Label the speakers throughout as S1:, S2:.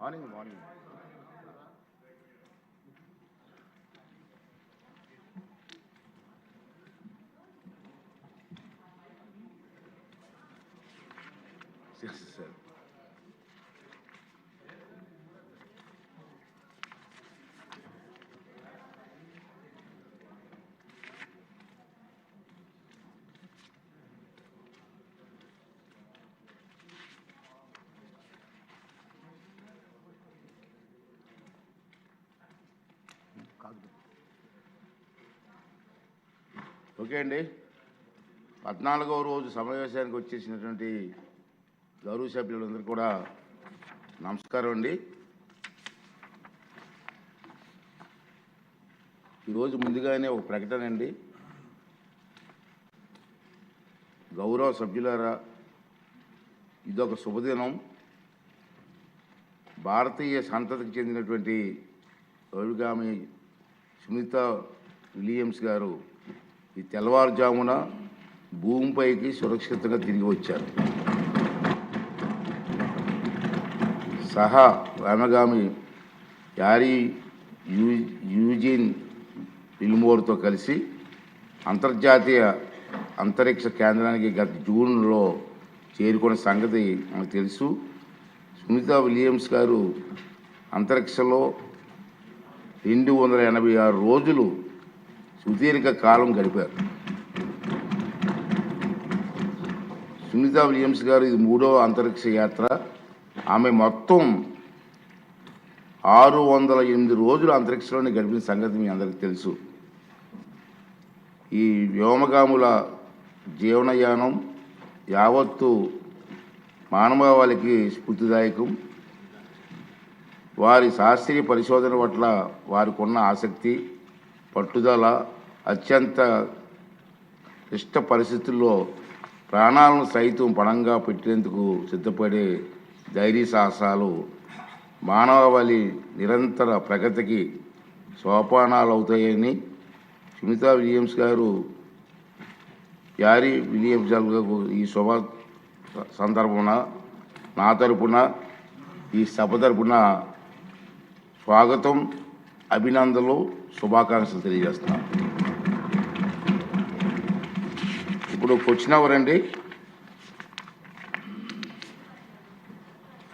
S1: Morning morning sir okay అండి. 14వ రోజు సమావేశానికి వచ్చేసినటువంటి గౌరవ సభ్యులందరూ కూడా నమస్కారం అండి. ఈరోజు ముందుగానే ఒక ప్రకటన అండి. గౌరవ సభ్యులారా, ఇదొక శుభదినం. భారతీయ సంతతికి చెందినటువంటి అభిగామి సునీత విలియమ్స్ గారు ఈ తెల్లవారుజామున భూమిపైకి సురక్షితంగా తిరిగి వచ్చారు. సహా ఆమెగామి యారీ యూజిన్ విల్మోర్తో కలిసి అంతర్జాతీయ అంతరిక్ష కేంద్రానికి గత జూన్లో చేరుకున్న సంగతి మనకు తెలుసు. సునీత విలియమ్స్ గారు అంతరిక్షంలో 286 రోజులు సుదీర్ఘ కాలం గడిపారు. సునీత విలియమ్స్ గారు ఇది 3వ అంతరిక్ష యాత్ర. ఆమె మొత్తం 608 రోజులు అంతరిక్షంలోనే గడిపిన సంగతి మీ అందరికీ తెలుసు. ఈ వ్యోమగాముల జీవనయానం యావత్తు మానవాళికి స్ఫూర్తిదాయకం. వారి శాస్త్రీయ పరిశోధన పట్ల వారికి ఉన్న ఆసక్తి, పట్టుదల, అత్యంత క్లిష్ట పరిస్థితుల్లో ప్రాణాలను సైతం పణంగా పెట్టేందుకు సిద్ధపడే ధైర్య సాహసాలు మానవాళి నిరంతర ప్రగతికి సోపానాలు అవుతాయని సునీత విలియమ్స్ గారు యారీ విలియమ్స్ గారు ఈ శుభ సందర్భమున నా తరపున ఈ సభ తరపున స్వాగతం, అభినందనలు, శుభాకాంక్షలు తెలియజేస్తున్నాను. ఇప్పుడు క్వశ్చన్ ఎవరండి?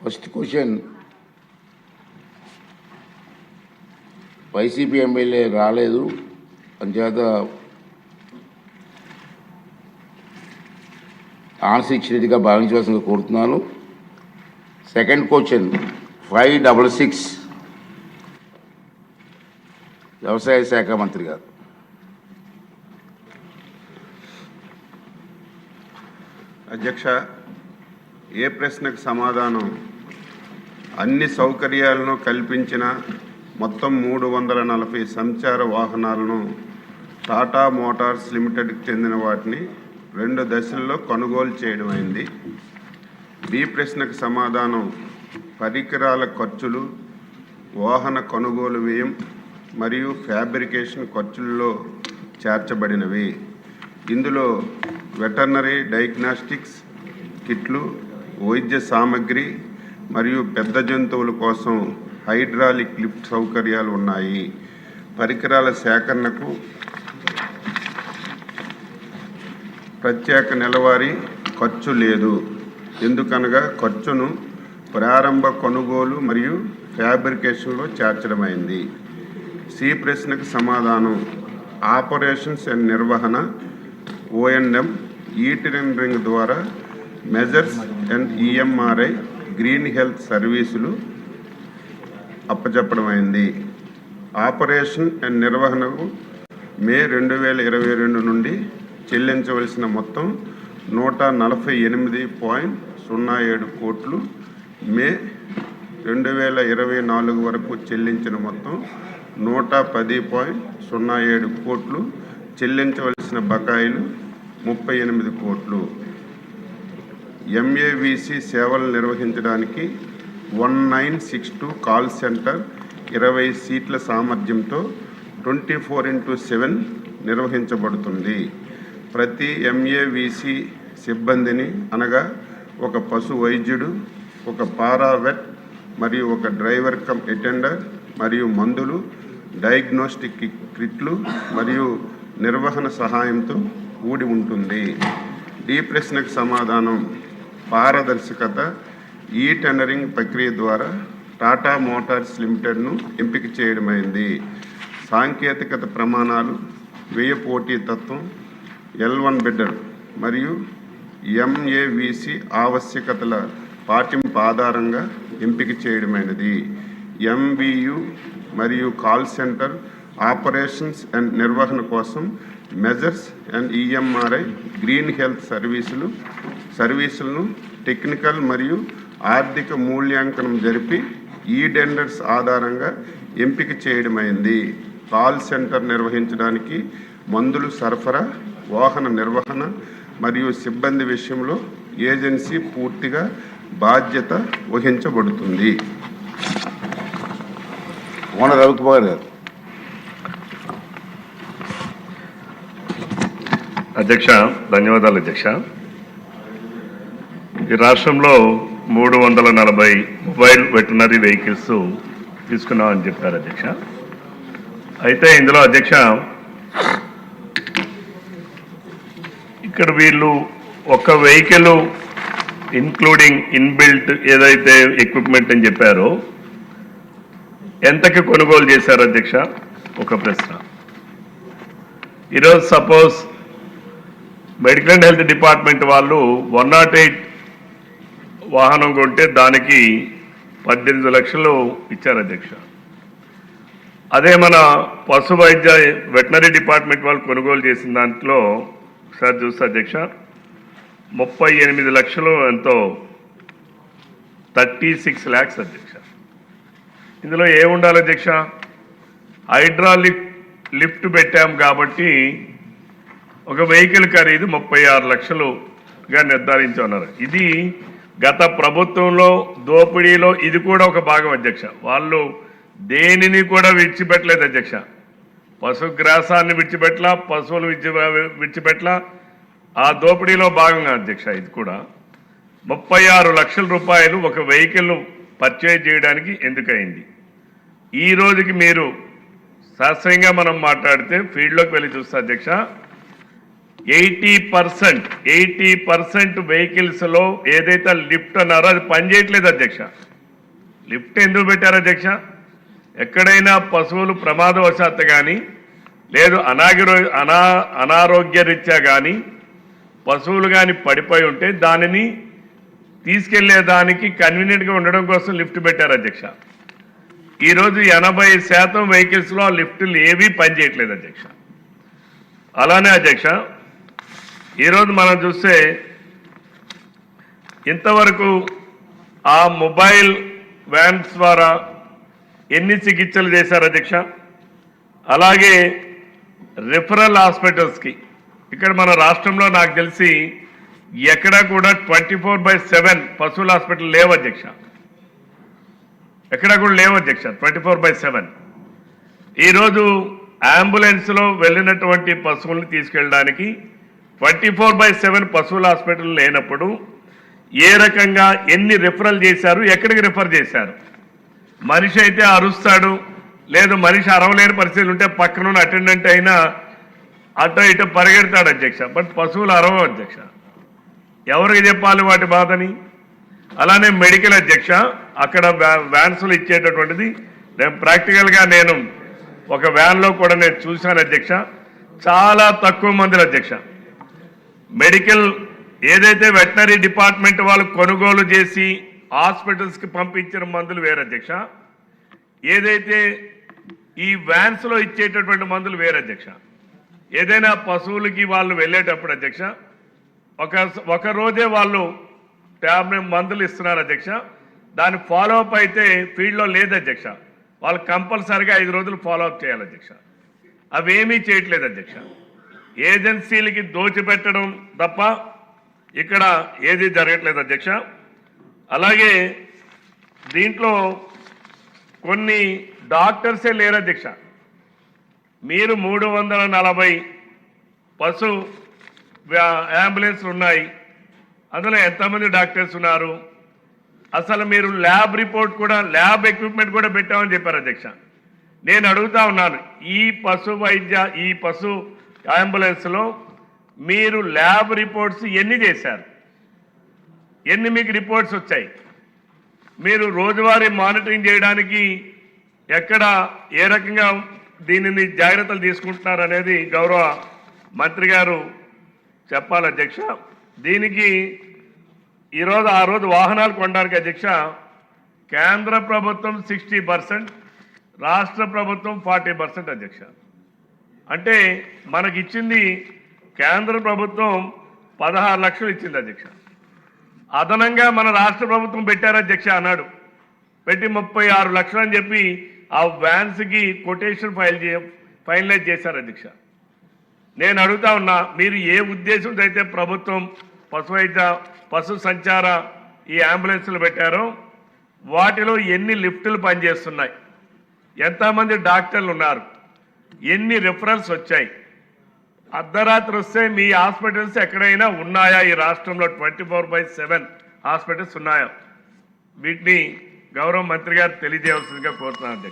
S1: ఫస్ట్ క్వశ్చన్, వైసీపీ ఎమ్మెల్యే రాలేదు అంచేత ఆన్సర్ ఇచ్చినట్టుగా భావించవలసిందిగా కోరుతున్నాను. సెకండ్ క్వశ్చన్ 566 వ్యవసాయ శాఖ మంత్రి గారు.
S2: అధ్యక్ష, ఏ ప్రశ్నకు సమాధానం? అన్ని సౌకర్యాలను కల్పించిన మొత్తం 340 సంచార వాహనాలను టాటా మోటార్స్ లిమిటెడ్కి చెందిన వాటిని 2 దశల్లో కొనుగోలు చేయడం అయింది. బి ప్రశ్నకు సమాధానం పరికరాల ఖర్చులు, వాహన కొనుగోలు వ్యయం మరియు ఫ్యాబ్రికేషన్ ఖర్చుల్లో చేర్చబడినవి. ఇందులో వెటర్నరీ డయాగ్నాస్టిక్స్ కిట్లు, వైద్య సామగ్రి మరియు పెద్ద జంతువుల కోసం హైడ్రాలిక్ లిఫ్ట్ సౌకర్యాలు ఉన్నాయి. పరికరాల సేకరణకు ప్రత్యేక నెలవారీ ఖర్చు లేదు, ఎందుకనగా ఖర్చును ప్రారంభ కొనుగోలు మరియు ఫ్యాబ్రికేషన్లో చేర్చడమైంది. సి ప్రశ్నకు సమాధానం ఆపరేషన్స్ అండ్ నిర్వహణ O&M ఈటరింగ్ ద్వారా measures and EMRI green health సర్వీసులు అప్పచెప్పడమైంది. ఆపరేషన్ అండ్ నిర్వహణకు మే 2022 నుండి చెల్లించవలసిన మొత్తం 148.07 కోట్లు, మే 2024 వరకు చెల్లించిన మొత్తం 110.07 కోట్లు, చెల్లించవలసిన బకాయిలు 38 కోట్లు. MAVC సేవలు నిర్వహించడానికి 1962 కాల్ సెంటర్ 20 సీట్ల సామర్థ్యంతో 24/7 నిర్వహించబడుతుంది. ప్రతి MAVC సిబ్బందిని అనగా ఒక పశు వైద్యుడు, ఒక పారావెట్, మరియు ఒక డ్రైవర్ కమ్ అటెండర్ మరియు మందులు, డయాగ్నోస్టిక్ కిట్లు మరియు నిర్వహణ సహాయంతో కూడి ఉంటుంది. ఈ ప్రశ్నకు సమాధానం పారదర్శకత. ఈ టెండరింగ్ ప్రక్రియ ద్వారా టాటా మోటార్స్ లిమిటెడ్ను ఎంపిక చేయడమైంది. సాంకేతికత ప్రమాణాలు, వ్యయ పోటీతత్వం, L1 బిడ్డర్ మరియు MAVC ఆవశ్యకతల పాటింపు ఆధారంగా ఎంపిక చేయడమైనది. MVU మరియు కాల్ సెంటర్ ఆపరేషన్స్ అండ్ నిర్వహణ కోసం measures and EMRI green health సర్వీసులను టెక్నికల్ మరియు ఆర్థిక మూల్యాంకనం జరిపి ఈ టెండర్స్ ఆధారంగా ఎంపిక చేయడమైంది. కాల్ సెంటర్ నిర్వహించడానికి మందులు సరఫరా, వాహన నిర్వహణ మరియు సిబ్బంది విషయంలో ఏజెన్సీ పూర్తిగా బాధ్యత వహించబడుతుంది.
S1: ఓనర్ రవికుమార్ గారు.
S3: అధ్యక్ష, ధన్యవాదాలు అధ్యక్ష. ఈ రాష్ట్రంలో 340 మొబైల్ వెటర్నరీ వెహికల్స్ తీసుకున్నామని చెప్పారు అధ్యక్ష. అయితే ఇందులో అధ్యక్ష ఇక్కడ వీళ్ళు ఒక వెహికల్ ఇన్క్లూడింగ్ ఇన్బిల్ట్ ఏదైతే ఎక్విప్మెంట్ అని చెప్పారో ఎంతకి కొనుగోలు చేశారు అధ్యక్ష? ఒక ప్రశ్న. ఈరోజు suppose medical and health department వాళ్ళు 108 వాహనం కొంటే దానికి 18 లక్షలు ఇచ్చారు అధ్యక్ష. అదే మన పశు వైద్య వెటనరీ డిపార్ట్మెంట్ వాళ్ళు కొనుగోలు చేసిన దాంట్లో ఒకసారి చూస్తే అధ్యక్ష 38 లక్షలు ఎంతో 36 lakhs అధ్యక్ష. ఇందులో ఏముండాలి అధ్యక్ష? హైడ్రాలిక్ లిఫ్ట్ పెట్టాం కాబట్టి ఒక వెహికల్ ఖరీదు 36 లక్షలుగా నిర్ధారించున్నారు. ఇది గత ప్రభుత్వంలో దోపిడీలో ఇది కూడా ఒక భాగం అధ్యక్ష. వాళ్ళు దేనిని కూడా విడిచిపెట్టలేదు అధ్యక్ష. పశుగ్రాసాన్ని విడిచిపెట్టలా, పశువులు విడిచిపెట్టలా. ఆ దోపిడీలో భాగంగా అధ్యక్ష ఇది కూడా 36 లక్షల రూపాయలు ఒక వెహికల్ పర్చేజ్ చేయడానికి ఎందుకయింది? ఈ రోజుకి మీరు శాస్త్రీయంగా మనం మాట్లాడితే ఫీల్డ్లోకి వెళ్ళి చూస్తే అధ్యక్ష 80% వెహికల్స్లో ఏదైతే లిఫ్ట్ అన్నారో అది పనిచేయట్లేదు అధ్యక్ష. లిఫ్ట్ ఎందుకు పెట్టారు అధ్యక్ష? ఎక్కడైనా పశువులు ప్రమాదవశాత్తు కానీ లేదు అనారోగ్య రీత్యా కానీ పశువులు కానీ పడిపోయి ఉంటే దానిని తీసుకెళ్లేదానికి కన్వీనియంట్గా ఉండడం కోసం లిఫ్ట్ పెట్టారు అధ్యక్ష. ఈరోజు 80% వెహికల్స్లో లిఫ్టులు ఏవీ పనిచేయట్లేదు అధ్యక్ష. అలానే అధ్యక్ష ఈరోజు మనం చూస్తే ఇంతవరకు ఆ మొబైల్ వ్యాన్స్ ద్వారా ఎన్ని చికిత్సలు చేశారు అధ్యక్ష? అలాగే రిఫరల్ హాస్పిటల్స్కి ఇక్కడ మన రాష్ట్రంలో నాకు తెలిసి ఎక్కడా కూడా 24/7 పశువుల హాస్పిటల్ లేవు అధ్యక్ష. ఎక్కడా కూడా లేవు అధ్యక్ష 24/7. ఈరోజు అంబులెన్స్లో వెళ్ళినటువంటి పశువుల్ని తీసుకెళ్ళడానికి 24/7 పశువుల హాస్పిటల్ లేనప్పుడు ఏ రకంగా ఎన్ని రిఫరల్ చేశారు, ఎక్కడికి రిఫర్ చేశారు? మనిషి అయితే అరుస్తాడు, లేదు మనిషి అరవలేని పరిస్థితులు ఉంటే పక్కనున్న అటెండెంట్ అయినా అటో ఇటో పరిగెడతాడు అధ్యక్ష. బట్ పశువులు అరవవు అధ్యక్ష. ఎవరికి చెప్పాలి వాటి బాధని? అలానే మెడికల్ అధ్యక్ష అక్కడ వ్యాన్స్లు ఇచ్చేటటువంటిది ప్రాక్టికల్గా నేను ఒక వ్యాన్లో కూడా నేను చూశాను అధ్యక్ష. చాలా తక్కువ మందిలో అధ్యక్ష మెడికల్ ఏదైతే వెటనరీ డిపార్ట్మెంట్ వాళ్ళు కొనుగోలు చేసి హాస్పిటల్స్కి పంపించిన మందులు వేరే అధ్యక్ష, ఏదైతే ఈ వ్యాన్స్లో ఇచ్చేటటువంటి మందులు వేరే అధ్యక్ష. ఏదైనా పశువులకి వాళ్ళు వెళ్ళేటప్పుడు అధ్యక్ష ఒక రోజే వాళ్ళు ట్యాబ్లెట్ మందులు ఇస్తున్నారు అధ్యక్ష. దాని ఫాలోఅప్ అయితే ఫీల్డ్లో లేదు అధ్యక్ష. వాళ్ళు కంపల్సరిగా 5 రోజులు ఫాలోఅప్ చేయాలి అధ్యక్ష. అవేమీ చేయట్లేదు అధ్యక్ష. ఏజెన్సీలకి దోచిపెట్టడం తప్ప ఇక్కడ ఏది జరగట్లేదు అధ్యక్ష. అలాగే దీంట్లో కొన్ని డాక్టర్సే లేరు అధ్యక్ష. మీరు 340 పశు అంబులెన్స్లు ఉన్నాయి, అందులో ఎంతమంది డాక్టర్స్ ఉన్నారు? అసలు మీరు ల్యాబ్ రిపోర్ట్ కూడా ల్యాబ్ ఎక్విప్మెంట్ కూడా పెట్టామని చెప్పారు అధ్యక్ష. నేను అడుగుతా ఉన్నాను, ఈ పశు అంబులెన్స్లో మీరు ల్యాబ్ రిపోర్ట్స్ ఎన్ని చేశారు? ఎన్ని మీకు రిపోర్ట్స్ వచ్చాయి? మీరు రోజువారీ మానిటరింగ్ చేయడానికి ఎక్కడ ఏ రకంగా దీనిని జాగ్రత్తలు తీసుకుంటున్నారు అనేది గౌరవ మంత్రి గారు చెప్పాలి అధ్యక్ష. దీనికి ఈరోజు ఆ రోజు వాహనాలు కొనడానికి అధ్యక్ష కేంద్ర ప్రభుత్వం 60%, రాష్ట్ర ప్రభుత్వం 40% అధ్యక్ష. అంటే మనకిచ్చింది కేంద్ర ప్రభుత్వం 16 లక్షలు ఇచ్చింది అధ్యక్ష. అదనంగా మన రాష్ట్ర ప్రభుత్వం పెట్టారు అధ్యక్ష అన్నాడు, పెట్టి 36 లక్షలు అని చెప్పి ఆ వ్యాన్స్కి కొటేషన్ ఫైనలైజ్ చేశారు అధ్యక్ష. నేను అడుగుతా ఉన్నా, మీరు ఏ ఉద్దేశంతో అయితే ప్రభుత్వం పశు సంచార ఈ అంబులెన్స్లు పెట్టారో వాటిలో ఎన్ని లిఫ్టులు పనిచేస్తున్నాయి, ఎంతమంది డాక్టర్లు ఉన్నారు, ఎన్ని రిఫరల్స్ వచ్చాయి, అర్ధరాత్రి వస్తే మీ హాస్పిటల్స్ ఎక్కడైనా ఉన్నాయా? ఈ రాష్ట్రంలో 24/7 హాస్పిటల్స్ ఉన్నాయా? వీటిని గౌరవ మంత్రి గారు తెలియజేయవలసిందిగా కోరుతున్నాను అధ్యక్ష.